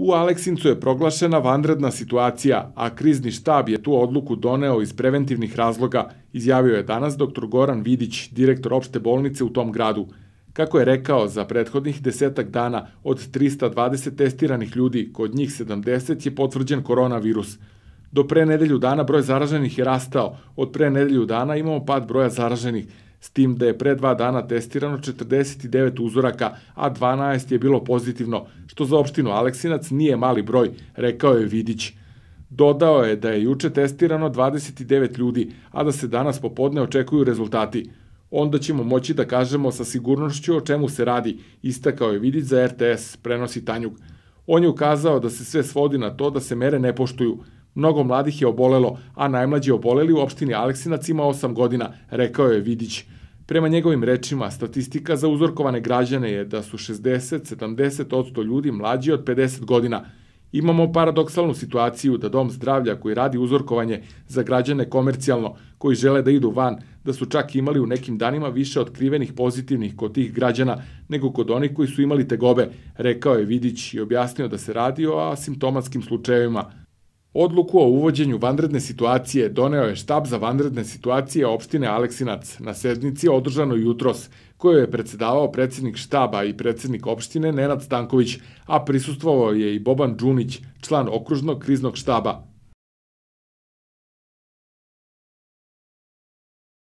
U Aleksincu je proglašena vanredna situacija, a krizni štab je tu odluku doneo iz preventivnih razloga, izjavio je danas dr. Goran Vidić, direktor opšte bolnice u tom gradu. Kako je rekao, za prethodnih 10 dana od 320 testiranih ljudi, kod njih 70 je potvrđen koronavirus. Do pre nedelju dana broj zaraženih je rastao, od pre nedelju dana imamo pad broja zaraženih, s tim da je pre 2 dana testirano 49 uzoraka, a 12 je bilo pozitivno, što za opštinu Aleksinac nije mali broj, rekao je Vidić. Dodao je da je juče testirano 29 ljudi, a da se danas popodne očekuju rezultati. Onda ćemo moći da kažemo sa sigurnošću o čemu se radi, istakao je Vidić za RTS, prenosi Tanjug. On je ukazao da se sve svodi na to da se mere ne poštuju. Mnogo mladih je obolelo, a najmlađi oboleli u opštini Aleksinac ima 8 godina, rekao je Vidić. Prema njegovim rečima, statistika za uzorkovane građane je da su 60-70% ljudi mlađi od 50 godina. Imamo paradoksalnu situaciju da Dom zdravlja koji radi uzorkovanje za građane komercijalno, koji žele da idu van, da su čak imali u nekim danima više otkrivenih pozitivnih kod tih građana nego kod onih koji su imali tegobe, rekao je Vidić i objasnio da se radi o asimptomatskim slučajevima. Odluku o uvođenju vanredne situacije doneo je štab za vanredne situacije opštine Aleksinac na sednici održanoj jutros, koju je predsedavao predsednik štaba i predsednik opštine Nenad Stanković, a prisustvovao je i Boban Đunić, član okružnog kriznog štaba.